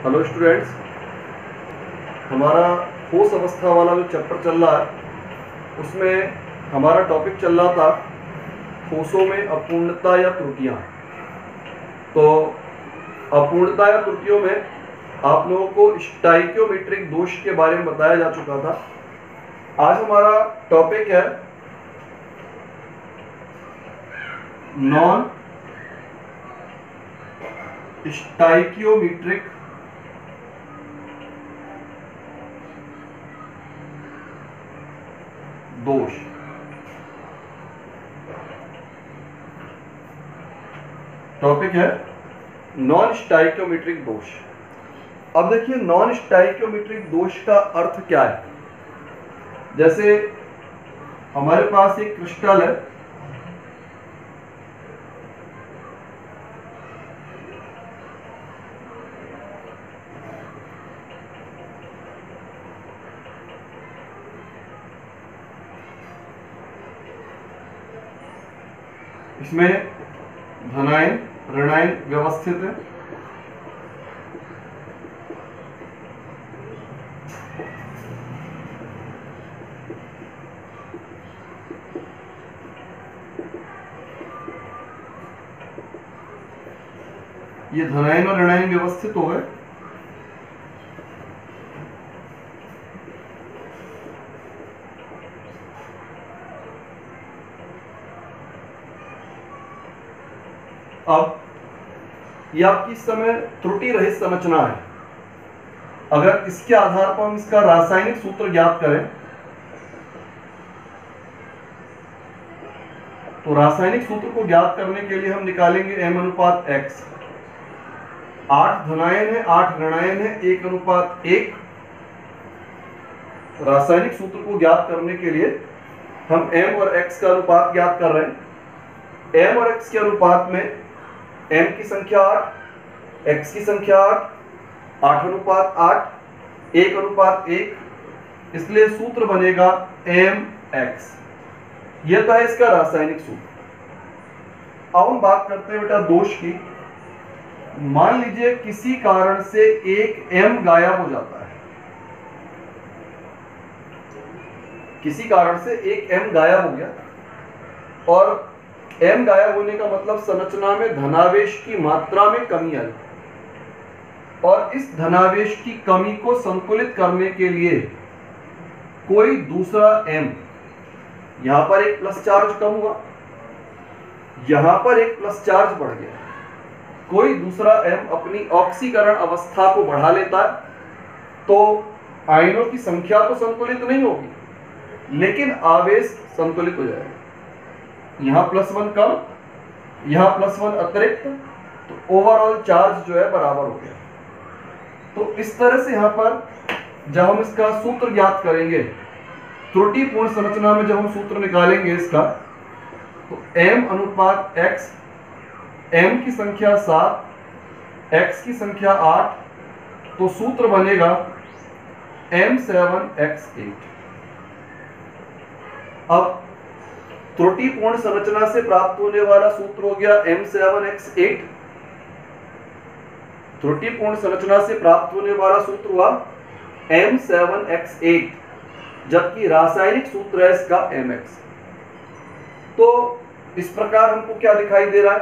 Hello students, हमारा ठोस अवस्था वाला जो चैप्टर चल रहा है उसमें हमारा टॉपिक चल रहा था ठोसों में अपूर्णता या त्रुटियां। तो अपूर्णता या त्रुटियों में आप लोगों को स्टाइकियोमेट्रिक दोष के बारे में बताया जा चुका था। आज हमारा टॉपिक है नॉन स्टाइकियोमेट्रिक दोष। टॉपिक है नॉन स्टाइकियोमेट्रिक दोष। अब देखिए, नॉन स्टाइकियोमेट्रिक दोष का अर्थ क्या है। जैसे हमारे पास एक क्रिस्टल है, इसमें धनायन ऋणायन व्यवस्थित है। ये धनायन और ऋणायन व्यवस्थित हो गए। अब यह आपकी इस समय त्रुटि रहित संरचना है। अगर इसके आधार पर हम इसका रासायनिक सूत्र ज्ञात करें तो रासायनिक सूत्र को ज्ञात करने के लिए हम निकालेंगे M/X। 8 धनायन है, 8 ऋणायन है, 1/1। रासायनिक सूत्र को ज्ञात करने के लिए हम M और X का अनुपात ज्ञात कर रहे हैं। M और X के अनुपात में M की संख्या 8, X की संख्या 8, 8/8, 1/1, इसलिए सूत्र बनेगा MX। यह तो है इसका रासायनिक सूत्र। अब हम बात करते हैं बेटा दोष की। मान लीजिए किसी कारण से एक M गायब हो जाता है। किसी कारण से एक M गायब हो गया, और M गायब होने का मतलब संरचना में धनावेश की मात्रा में कमी आई, और इस धनावेश की कमी को संतुलित करने के लिए कोई दूसरा M, यहां पर एक प्लस चार्ज कम हुआ, यहां पर एक प्लस चार्ज बढ़ गया, कोई दूसरा M अपनी ऑक्सीकरण अवस्था को बढ़ा लेता है, तो आयनों की संख्या तो संतुलित नहीं होगी लेकिन आवेश संतुलित हो जाएगा। यहां +1 कम, यहां +1 अतिरिक्त, तो ओवरऑल चार्ज जो है बराबर हो गया। तो इस तरह से यहां पर जब हम इसका सूत्र ज्ञात करेंगे, त्रुटिपूर्ण संरचना में जब हम सूत्र निकालेंगे इसका, तो M/X, M की संख्या 7, X की संख्या 8, तो सूत्र बनेगा M7X8। अब त्रुटिपूर्ण संरचना से प्राप्त होने वाला सूत्र हो गया M7X8। त्रुटिपूर्ण संरचना से प्राप्त होने वाला सूत्र हुआ M7X8, जबकि रासायनिक सूत्र है इसका MX। तो इस प्रकार हमको क्या दिखाई दे रहा है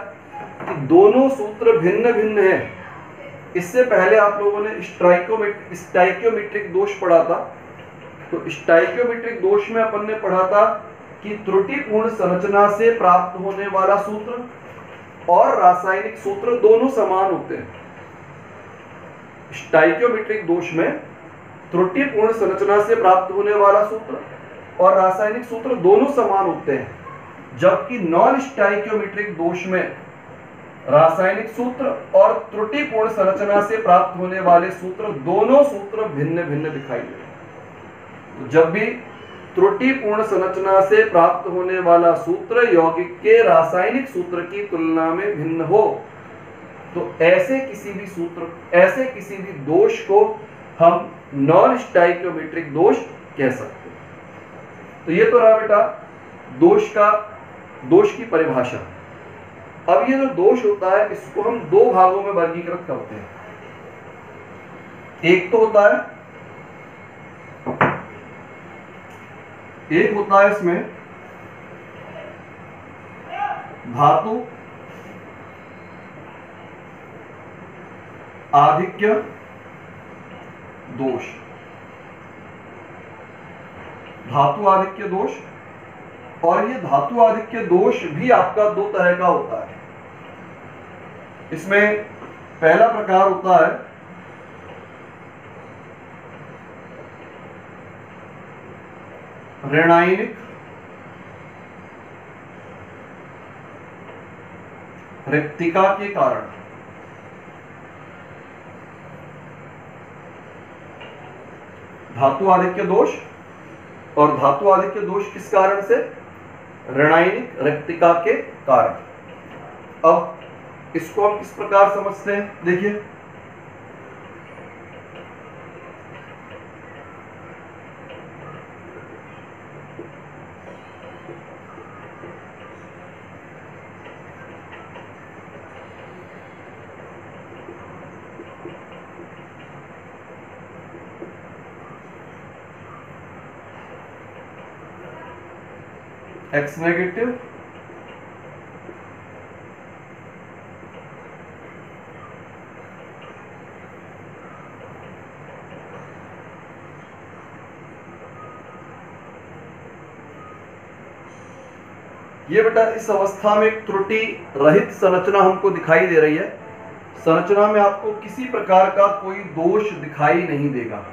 कि दोनों सूत्र भिन्न भिन्न हैं। इससे पहले आप लोगों ने स्टाइकियोमेट्रिक दोष पढ़ा था। तो स्टाइकियोमेट्रिक दोष में अपन ने पढ़ा था कि त्रुटिपूर्ण संरचना से प्राप्त होने वाला सूत्र और रासायनिक सूत्र दोनों समान होते हैं। स्टाइकियोमेट्रिक दोष में त्रुटिपूर्ण संरचना से प्राप्त होने वाला सूत्र और रासायनिक सूत्र दोनों समान होते हैं, जबकि नॉन स्टाइकियोमेट्रिक दोष में रासायनिक सूत्र और त्रुटिपूर्ण संरचना से प्राप्त होने वाले सूत्र दोनों सूत्र भिन्न भिन्न दिखाई देते हैं। तो जब भी त्रुटिपूर्ण संरचना से प्राप्त होने वाला सूत्र यौगिक के रासायनिक सूत्र की तुलना में भिन्न हो, तो ऐसे किसी भी दोष को हम नॉन स्टाइकियोमेट्रिक दोष कह सकते हैं। तो ये तो रहा बेटा दोष की परिभाषा। अब ये जो दोष होता है इसको हम दो भागों में वर्गीकृत करते हैं। एक तो होता है, एक होता है इसमें धातु आधिक्य दोष, धातु आधिक्य दोष। और ये धातु आधिक्य दोष भी आपका दो तरह का होता है। इसमें पहला प्रकार होता है ऋणायनिक रिक्तिका के कारण। धातु आधिक्य दोष, और धातु आधिक्य दोष किस कारण से? ऋणायनिक रिक्तिका के कारण। अब इसको हम किस प्रकार समझते हैं, देखिए X नेगेटिव ये बेटा इस अवस्था में एक त्रुटि रहित संरचना हमको दिखाई दे रही है। संरचना में आपको किसी प्रकार का कोई दोष दिखाई नहीं देगा।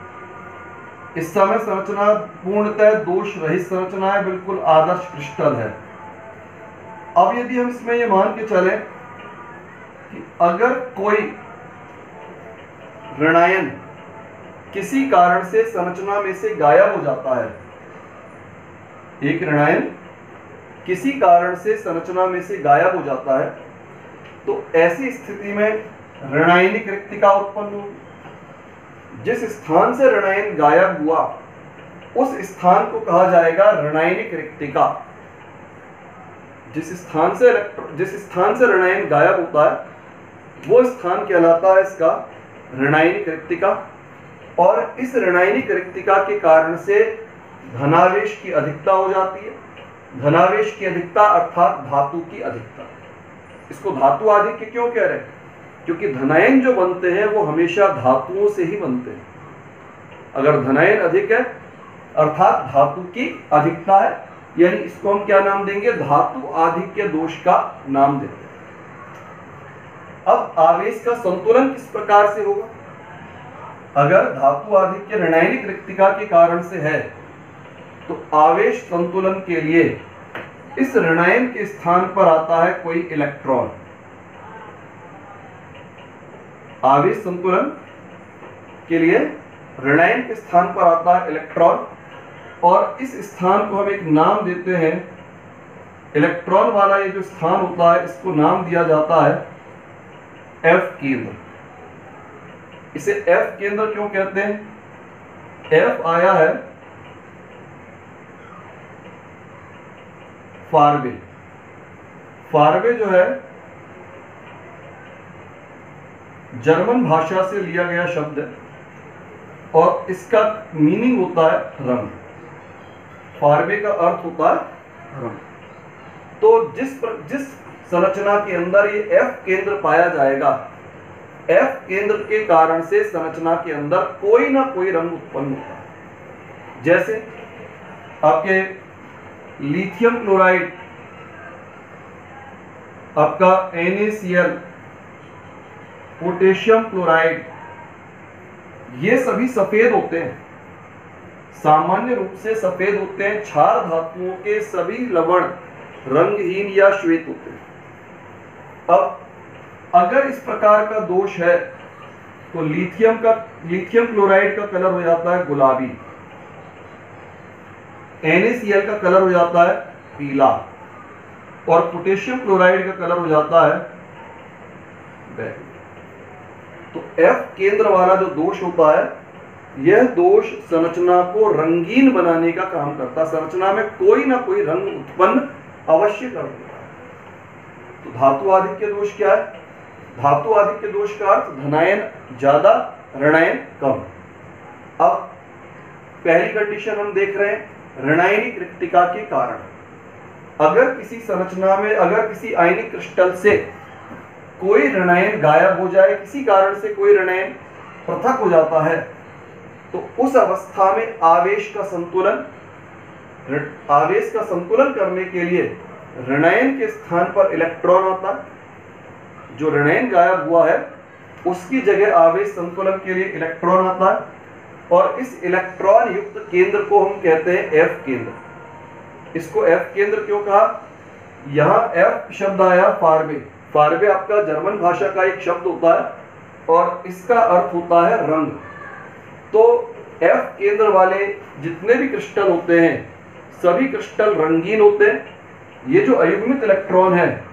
इस समय संरचना पूर्णतः दोष रहित संरचना है, बिल्कुल आदर्श क्रिस्टल है। अब यदि हम इसमें ये मान के चले कि अगर कोई ऋणायन किसी कारण से संरचना में से गायब हो जाता है, एक ऋणायन किसी कारण से संरचना में से गायब हो जाता है, तो ऐसी स्थिति में ऋणायनिक रिक्तिका उत्पन्न होगी। जिस स्थान से ऋणायन गायब हुआ उस स्थान को कहा जाएगा ऋणायनिक रिक्तिका। जिस स्थान से ऋणायन गायब होता है वो स्थान कहलाता है इसका ऋणायनिक रिक्तिका। और इस ऋणायनिक रिक्तिका के कारण से धनावेश की अधिकता हो जाती है। धनावेश की अधिकता अर्थात धातु की अधिकता। इसको धातु आधिक्य क्यों कह रहे हैं? क्योंकि धनायन जो बनते हैं वो हमेशा धातुओं से ही बनते हैं। अगर धनायन अधिक है अर्थात धातु की अधिकता है, यानी इसको हम क्या नाम देंगे? धातु आधिक्य दोष का नाम देते हैं। अब आवेश का संतुलन किस प्रकार से होगा? अगर धातु आधिक्य ऋणायनिक रिक्तिका के कारण से है तो आवेश संतुलन के लिए इस ऋणायन के स्थान पर आता है कोई इलेक्ट्रॉन। आवेश संतुलन के लिए ऋणायन के स्थान पर आता है इलेक्ट्रॉन, और इस स्थान को हम एक नाम देते हैं। इलेक्ट्रॉन वाला ये जो स्थान होता है इसको नाम दिया जाता है एफ केंद्र। इसे एफ केंद्र क्यों कहते हैं? एफ आया है फारवे। फारवे जो है जर्मन भाषा से लिया गया शब्द है और इसका मीनिंग होता है रंग। फारवे का अर्थ होता है रंग। तो जिस संरचना के अंदर ये एफ केंद्र पाया जाएगा, एफ केंद्र के कारण से संरचना के अंदर कोई ना कोई रंग उत्पन्न होता है। जैसे आपके लिथियम क्लोराइड, आपका NaCl, पोटेशियम क्लोराइड, ये सभी सफेद होते हैं। सामान्य रूप से सफेद होते हैं। क्षार धातुओं के सभी लवण रंगहीन या श्वेत होते हैं। अब अगर इस प्रकार का दोष है तो लिथियम क्लोराइड का कलर हो जाता है गुलाबी, NaCl का कलर हो जाता है पीला, और पोटेशियम क्लोराइड का कलर हो जाता है बैगनी। तो F केंद्र वाला जो दोष होता है, यह दोष संरचना को रंगीन बनाने का काम करता है। संरचना में कोई ना कोई रंग उत्पन्न अवश्य कर देता है। तो धातु आधिक्य दोष क्या है? धातु आधिक्य दोष का अर्थ धनायन ज्यादा ऋणायन कम। अब पहली कंडीशन हम देख रहे हैं ऋणायनिक रिक्तिका के कारण। अगर किसी संरचना में, अगर किसी आयनिक क्रिस्टल से कोई ऋणायन गायब हो जाए, किसी कारण से कोई ऋणायन पृथक हो जाता है, तो उस अवस्था में आवेश का संतुलन करने के लिए ऋणायन के स्थान पर इलेक्ट्रॉन आता है। जो ऋणायन गायब हुआ है उसकी जगह आवेश संतुलन के लिए इलेक्ट्रॉन आता है, और इस इलेक्ट्रॉन युक्त केंद्र को हम कहते हैं एफ केंद्र। इसको एफ केंद्र क्यों कहा? यहां एफ शब्द आया फारवे। फारवे आपका जर्मन भाषा का एक शब्द होता है और इसका अर्थ होता है रंग। तो एफ केंद्र वाले जितने भी क्रिस्टल होते हैं सभी क्रिस्टल रंगीन होते हैं। ये जो अयुग्मित इलेक्ट्रॉन है,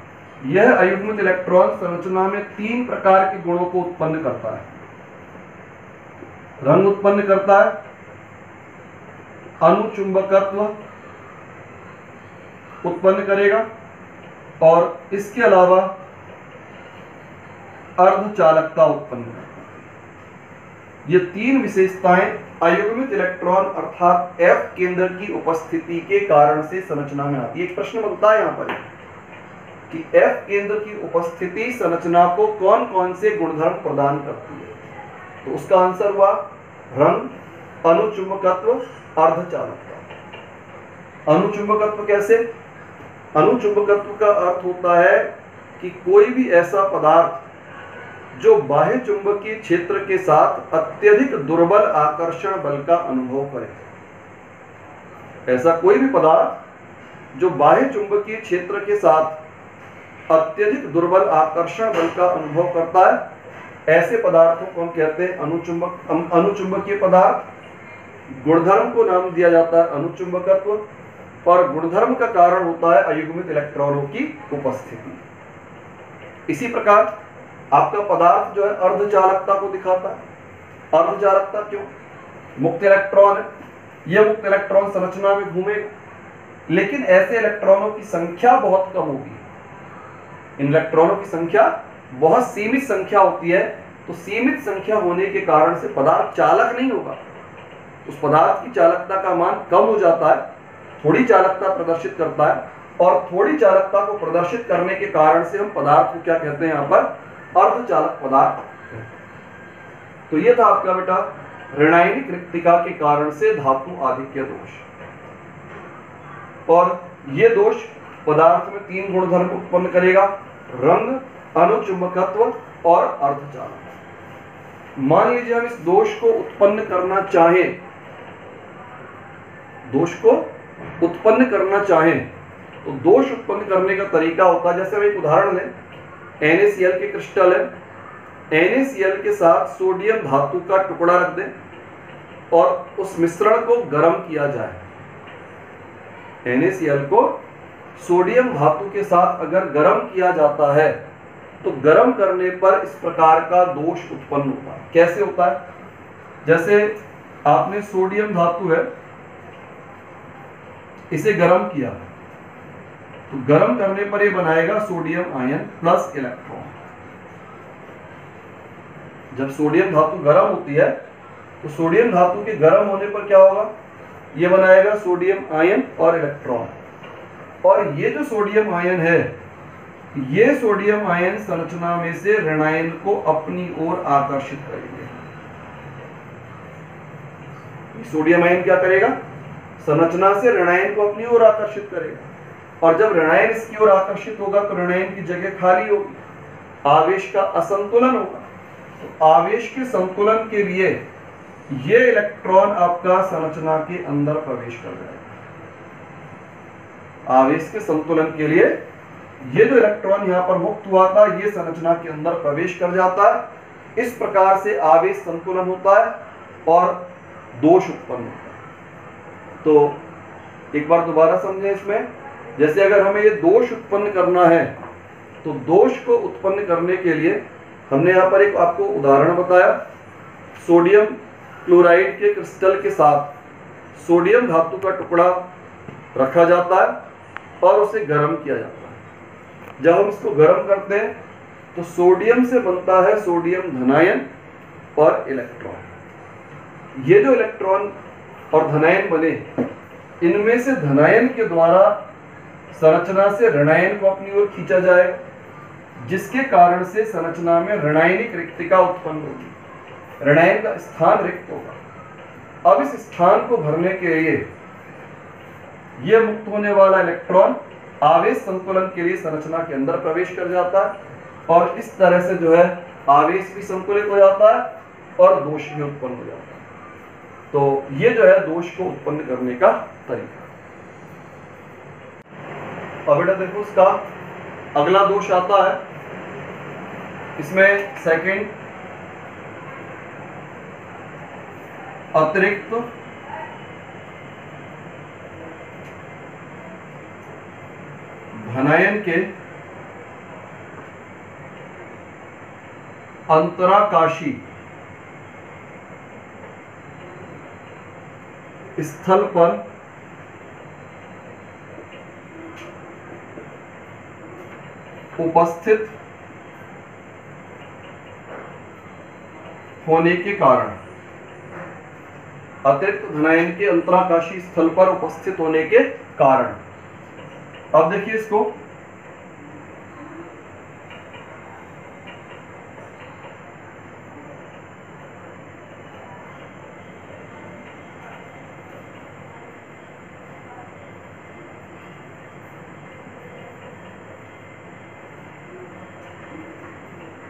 यह अयुग्मित इलेक्ट्रॉन संरचना में 3 प्रकार के गुणों को उत्पन्न करता है। रंग उत्पन्न करता है, अनुचुंबकत्व उत्पन्न करेगा, और इसके अलावा अर्धचालकता उत्पन्न करता है। ये 3 विशेषताएं अयुग्मित इलेक्ट्रॉन अर्थात एफ केंद्र की उपस्थिति के कारण से संरचना में आती है। एक प्रश्न बनता है यहां पर कि एफ केंद्र की उपस्थिति संरचना को कौन कौन से गुणधर्म प्रदान करती है? तो उसका आंसर हुआ रंग, अनुचुंबकत्व, अर्धचालकता। अनुचुंबकत्व कैसे? अनुचुंबकत्व का अर्थ होता है कि कोई भी ऐसा पदार्थ जो बाह्य चुंबकीय क्षेत्र के साथ अत्यधिक दुर्बल आकर्षण बल का अनुभव करे। ऐसा कोई भी पदार्थ जो बाह्य चुंबकीय क्षेत्र के साथ अत्यधिक दुर्बल आकर्षण बल का अनुभव करता है, ऐसे पदार्थों को हम कहते हैं अनुचुंबकीय पदार्थ। गुणधर्म को नाम दिया जाता है अनुचुंबकत्व, और गुणधर्म का कारण होता है अयुग्मित इलेक्ट्रॉनों की उपस्थिति। इसी प्रकार आपका पदार्थ जो है अर्धचालकता को दिखाता है। अर्धचालकता क्यों? मुक्त इलेक्ट्रॉन है, यह मुक्त इलेक्ट्रॉन संरचना में घूमेगा, लेकिन ऐसे इलेक्ट्रॉनों की संख्या बहुत कम होगी। इन इलेक्ट्रॉनों की संख्या बहुत सीमित संख्या होती है, तो सीमित संख्या होने के कारण से पदार्थ चालक नहीं होगा। उस पदार्थ की चालकता का मान कम हो जाता है, थोड़ी चालकता प्रदर्शित करता है, और थोड़ी चालकता को प्रदर्शित करने के कारण से हम पदार्थ को क्या कहते हैं यहाँ पर? अर्धचालक पदार्थ। तो ये था आपका बेटा ऋणायनिक रिक्तिका के कारण से धातु आधिक्य दोष। और ये दोष पदार्थ में 3 गुणधर्म उत्पन्न करेगा, रंग, अनुचुंबकत्व और अर्धचालक। मान लीजिए हम इस दोष को उत्पन्न करना चाहें, तो दोष उत्पन्न करने का तरीका होता है, जैसे हम एक उदाहरण लें, NaCl के क्रिस्टल है, NaCl के साथ सोडियम धातु का टुकड़ा रख दें और उस मिश्रण को गर्म किया जाए। NaCl को सोडियम धातु के साथ अगर गर्म किया जाता है तो गर्म करने पर इस प्रकार का दोष उत्पन्न होता है। कैसे होता है? जैसे आपने सोडियम धातु है, इसे गर्म किया, तो गर्म करने पर ये बनाएगा सोडियम आयन प्लस इलेक्ट्रॉन। जब सोडियम धातु गर्म होती है तो सोडियम धातु के गर्म होने पर क्या होगा? ये बनाएगा सोडियम आयन और इलेक्ट्रॉन। और ये जो सोडियम आयन है, ये सोडियम आयन संरचना में से ऋणायन को अपनी ओर आकर्षित करेंगे। सोडियम आयन क्या करेगा? संरचना से ऋणायन को अपनी ओर आकर्षित करेगा, और जब ऋणायन इसकी ओर आकर्षित होगा तो ऋणायन की जगह खाली होगी, आवेश का असंतुलन होगा। तो आवेश के संतुलन के लिए ये इलेक्ट्रॉन आपका संरचना के अंदर प्रवेश कर जाएगा। आवेश के संतुलन के लिए ये जो इलेक्ट्रॉन यहाँ पर मुक्त हुआ था, ये संरचना के अंदर प्रवेश कर जाता है। इस प्रकार से आवेश संतुलन होता है और दोष उत्पन्न होता है। तो एक बार दोबारा समझें इसमें, जैसे अगर हमें ये दोष उत्पन्न करना है, तो दोष को उत्पन्न करने के लिए हमने यहाँ पर एक आपको उदाहरण बताया। सोडियम क्लोराइड के क्रिस्टल के साथ सोडियम धातु का टुकड़ा रखा जाता है और उसे गर्म किया जाता है। जब हम इसको गर्म करते हैं तो सोडियम से बनता है सोडियम धनायन, और इलेक्ट्रॉन। ये जो इलेक्ट्रॉन और धनायन बने, इनमें से धनायन के द्वारा संरचना से ऋणायन को अपनी ओर खींचा जाएगा, जिसके कारण से संरचना में ऋणायनिक रिक्तिका उत्पन्न होगी, ऋणायन का स्थान रिक्त होगा। अब इस स्थान को भरने के लिए यह मुक्त होने वाला इलेक्ट्रॉन आवेश संतुलन के लिए संरचना के अंदर प्रवेश कर जाता है और इस तरह से जो है आवेश भी संतुलित हो जाता है और दोष भी उत्पन्न हो जाता है। तो ये जो है दोष को उत्पन्न करने का तरीका। अब बेटा देखो इसका अगला दोष आता है, इसमें सेकंड अतिरिक्त धनायन के अंतराकाशी स्थल पर उपस्थित होने के कारण, अतिरिक्त धनायन के अंतराकाशी स्थल पर उपस्थित होने के कारण। अब देखिए इसको,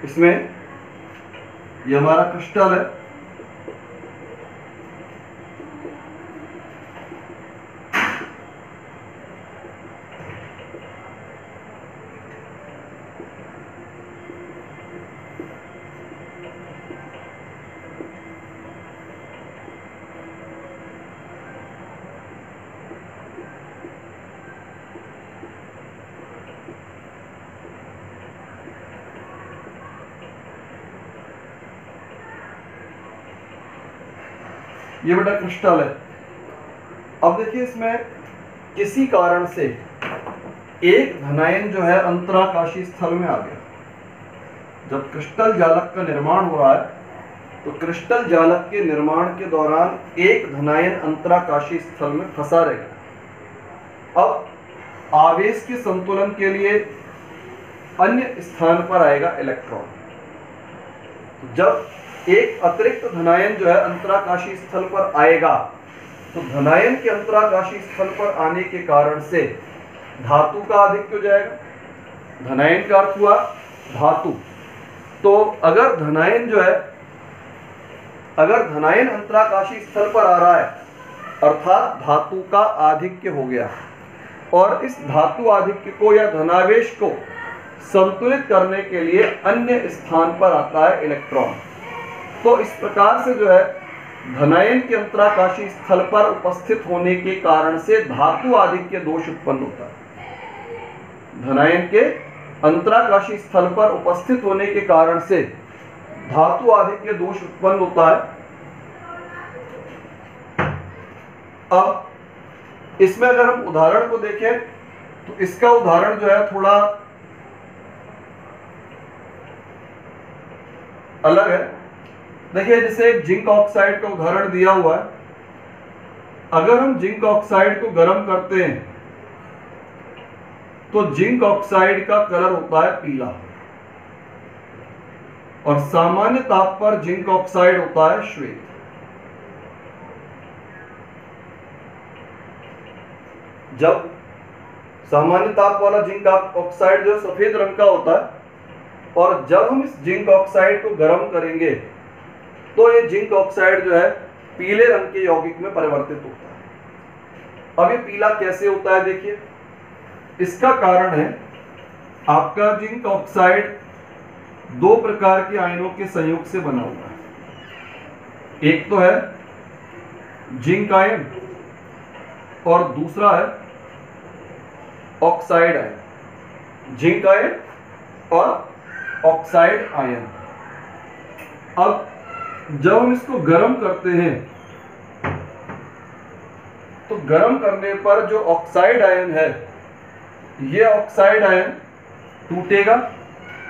इसमें ये हमारा क्रिस्टल है, ये बेटा क्रिस्टल है। अब देखिए इसमें किसी कारण से एक धनायन जो है अंतराकाशी स्थल में आ गया। जब क्रिस्टल जालक का निर्माण हो रहा है तो क्रिस्टल जालक के निर्माण के दौरान एक धनायन अंतराकाशी स्थल में फंसा रहेगा। अब आवेश के संतुलन के लिए अन्य स्थान पर आएगा इलेक्ट्रॉन। जब एक अतिरिक्त धनायन जो है अंतराकाशी स्थल पर आएगा तो धनायन के अंतराकाशी स्थल पर आने के कारण से धातु का आधिक्य हो जाएगा। धनायन का अर्थ हुआ धातु। तो अगर धनायन जो है, अगर धनायन अंतराकाशी स्थल पर आ रहा है अर्थात धातु का आधिक्य हो गया और इस धातु आधिक्य को या धनावेश को संतुलित करने के लिए अन्य स्थान पर आता है इलेक्ट्रॉन। तो इस प्रकार से जो है धनायन के अंतराकाशी स्थल पर उपस्थित होने के कारण से धातु आधिक्य दोष उत्पन्न होता है। धनायन के अंतराकाशी स्थल पर उपस्थित होने के कारण से धातु आधिक्य दोष उत्पन्न होता है। अब इसमें अगर हम उदाहरण को देखें तो इसका उदाहरण जो है थोड़ा अलग है। देखिए जैसे एक जिंक ऑक्साइड का उदाहरण दिया हुआ है। अगर हम जिंक ऑक्साइड को गर्म करते हैं तो जिंक ऑक्साइड का कलर होता है पीला और सामान्य ताप पर जिंक ऑक्साइड होता है श्वेत। जब सामान्य ताप वाला जिंक ऑक्साइड जो सफेद रंग का होता है और जब हम इस जिंक ऑक्साइड को गर्म करेंगे तो ये जिंक ऑक्साइड जो है पीले रंग के यौगिक में परिवर्तित होता है। अब ये पीला कैसे होता है देखिए, इसका कारण है आपका जिंक ऑक्साइड दो प्रकार के आयनों के संयोग से बना हुआ है। एक तो है जिंक आयन और दूसरा है ऑक्साइड आयन। जिंक आयन और ऑक्साइड आयन। अब जब हम इसको गर्म करते हैं तो गर्म करने पर जो ऑक्साइड आयन है, ये ऑक्साइड आयन टूटेगा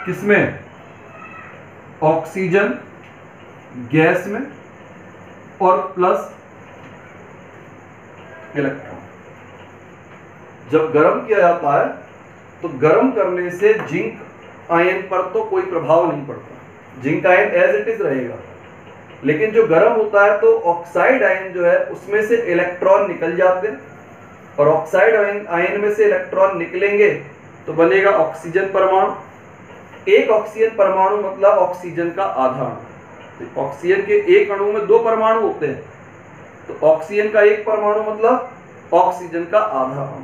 किसमें? ऑक्सीजन गैस में और प्लस इलेक्ट्रॉन। जब गर्म किया जाता है तो गर्म करने से जिंक आयन पर तो कोई प्रभाव नहीं पड़ता, zinc ion as it is रहेगा। लेकिन जो गर्म होता है तो ऑक्साइड आयन जो है उसमें से इलेक्ट्रॉन निकल जाते हैं, और ऑक्साइड आयन में से इलेक्ट्रॉन निकलेंगे तो बनेगा ऑक्सीजन परमाणु। एक ऑक्सीजन परमाणु मतलब ऑक्सीजन का आधा अणु। तो ऑक्सीजन के एक अणु में 2 परमाणु होते हैं, तो ऑक्सीजन का एक परमाणु मतलब ऑक्सीजन का आधा अणु।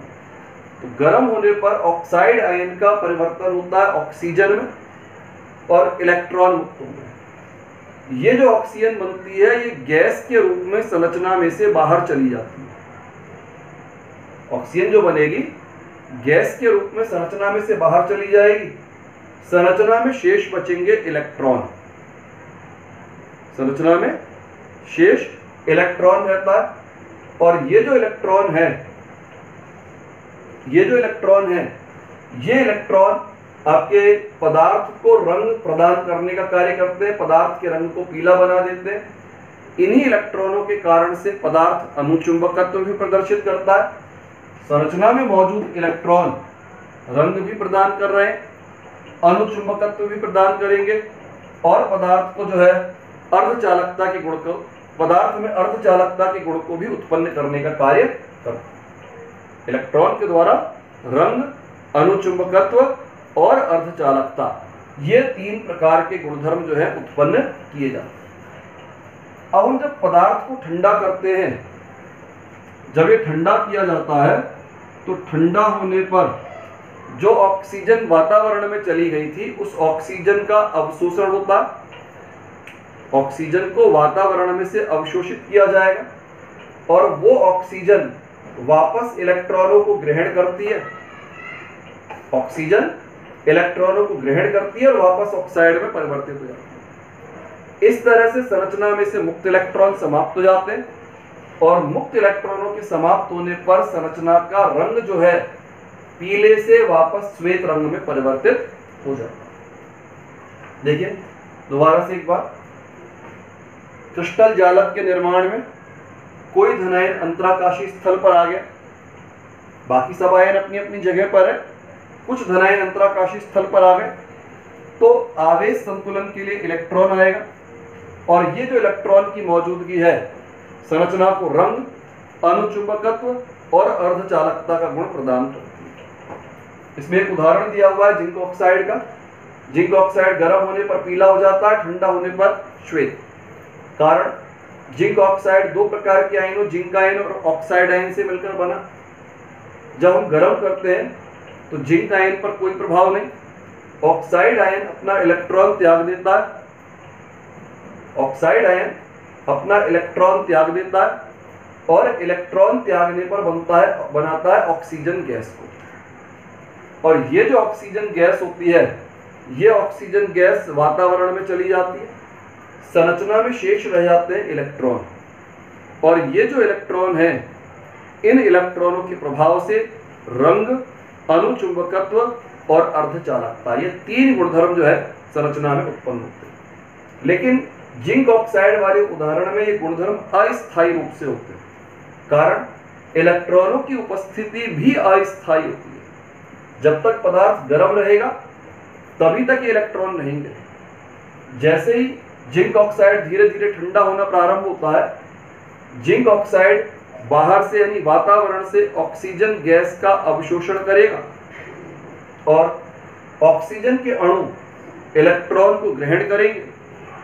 तो गर्म होने पर ऑक्साइड आयन का परिवर्तन होता है ऑक्सीजन में और इलेक्ट्रॉन मुक्त होते हैं। ये जो ऑक्सीजन बनती है ये गैस के रूप में संरचना में से बाहर चली जाती है। ऑक्सीजन जो बनेगी गैस के रूप में संरचना में से बाहर चली जाएगी। संरचना में शेष बचेंगे इलेक्ट्रॉन, संरचना में शेष इलेक्ट्रॉन रहता है। और ये जो इलेक्ट्रॉन है, ये इलेक्ट्रॉन आपके पदार्थ को रंग प्रदान करने का कार्य करते हैं, पदार्थ के रंग को पीला बना देते हैं। इन्हीं इलेक्ट्रॉनों के कारण से पदार्थ अनुचुंबकत्व भी प्रदर्शित करता है। संरचना में मौजूद इलेक्ट्रॉन रंग भी प्रदान कर रहे हैं, अनुचुंबकत्व भी प्रदान करेंगे, और पदार्थ को जो है अर्धचालकता के गुण को, पदार्थ में अर्धचालकता के गुण को भी उत्पन्न करने का कार्य करते हैं। इलेक्ट्रॉन के द्वारा रंग, अनुचुंबकत्व और अर्धचालकता, ये 3 प्रकार के गुणधर्म जो है उत्पन्न किए जाते हैं। अब हम जब पदार्थ को ठंडा करते हैं, जब ये ठंडा किया जाता है तो ठंडा होने पर जो ऑक्सीजन वातावरण में चली गई थी उस ऑक्सीजन का अवशोषण होता है। ऑक्सीजन को वातावरण में से अवशोषित किया जाएगा और वो ऑक्सीजन वापस इलेक्ट्रॉनों को ग्रहण करती है। ऑक्सीजन इलेक्ट्रॉनों को ग्रहण करती है और वापस ऑक्साइड में परिवर्तित हो जाती है। इस तरह से संरचना में से मुक्त इलेक्ट्रॉन समाप्त हो जाते हैं, और मुक्त इलेक्ट्रॉनों के समाप्त होने पर संरचना का रंग जो है पीले से वापस श्वेत रंग में परिवर्तित हो जाता है। देखिए दोबारा से एक बार, क्रिस्टल जालक के निर्माण में कोई धनायन अंतराकाशी स्थल पर आ गया, बाकी सब आयन अपनी अपनी जगह पर है, कुछ धनायन अंतराकाशी स्थल पर आ गए, तो आवेश संतुलन के लिए इलेक्ट्रॉन आएगा, और ये जो इलेक्ट्रॉन की मौजूदगी है संरचना को रंग, अनुचुंबकत्व और अर्धचालकता का गुण प्रदान करती है। इसमें एक उदाहरण दिया हुआ है जिंक ऑक्साइड का। जिंक ऑक्साइड गर्म होने पर पीला हो जाता है, ठंडा होने पर श्वेत। कारण जिंक ऑक्साइड 2 प्रकार के आयनों, जिंक आयन और ऑक्साइड आयन से मिलकर बना। जब हम गर्म करते हैं तो जिंक आयन पर कोई प्रभाव नहीं, ऑक्साइड आयन अपना इलेक्ट्रॉन त्याग देता है, ऑक्साइड आयन अपना इलेक्ट्रॉन त्याग देता है, और इलेक्ट्रॉन त्यागने पर बनाता है ऑक्सीजन गैस को। और ये जो ऑक्सीजन गैस होती है, ये ऑक्सीजन गैस वातावरण में चली जाती है, संरचना में शेष रह जाते हैं इलेक्ट्रॉन, और ये जो इलेक्ट्रॉन है इन इलेक्ट्रॉनों के प्रभाव से रंग, अनुचुंबकत्व और अर्धचालकता, ये 3 गुणधर्म जो है संरचना में उत्पन्न होते हैं। लेकिन जिंक ऑक्साइड वाले उदाहरण में ये गुणधर्म अस्थायी रूप से होते हैं, कारण इलेक्ट्रॉनों की उपस्थिति भी अस्थायी होती है। जब तक पदार्थ गर्म रहेगा तभी तक ये इलेक्ट्रॉन रहेंगे। जैसे ही जिंक ऑक्साइड धीरे धीरे ठंडा होना प्रारंभ होता है, जिंक ऑक्साइड बाहर से यानी वातावरण से ऑक्सीजन गैस का अवशोषण करेगा, और ऑक्सीजन के अणु इलेक्ट्रॉन को ग्रहण करेंगे,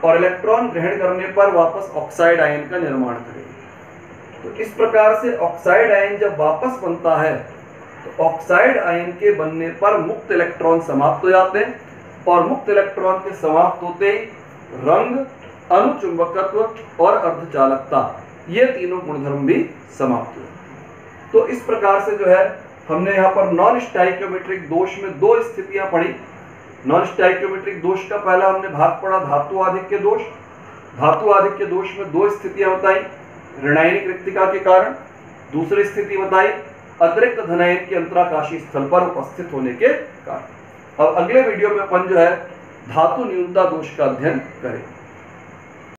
और इलेक्ट्रॉन ग्रहण करने पर वापस ऑक्साइड आयन का निर्माण करेंगे। तो इस प्रकार से ऑक्साइड आयन जब वापस बनता है तो ऑक्साइड आयन के बनने पर मुक्त इलेक्ट्रॉन समाप्त हो जाते हैं, और मुक्त इलेक्ट्रॉन के समाप्त होते ही रंग, अनुचुंबकत्व और अर्धचालकता, ये तीनों गुणधर्म भी समाप्त हुए। तो इस प्रकार से जो है हमने यहाँ पर नॉन स्टाइकियोमेट्रिक दोष में 2 स्थितियां पढ़ी। नॉन स्टाइकियोमेट्रिक दोष का पहला हमने भाग पढ़ा धातु आधिक्य दोष। धातु आधिक्य दोष में 2 स्थितियां बताई, ऋणायनिक रिक्तिका के कारण। दूसरी स्थिति बताई अतिरिक्त धनायन के अंतराकाशी स्थल पर उपस्थित होने के कारण। अब अगले वीडियो में अपन जो है धातु न्यूनता दोष का अध्ययन करेंगे।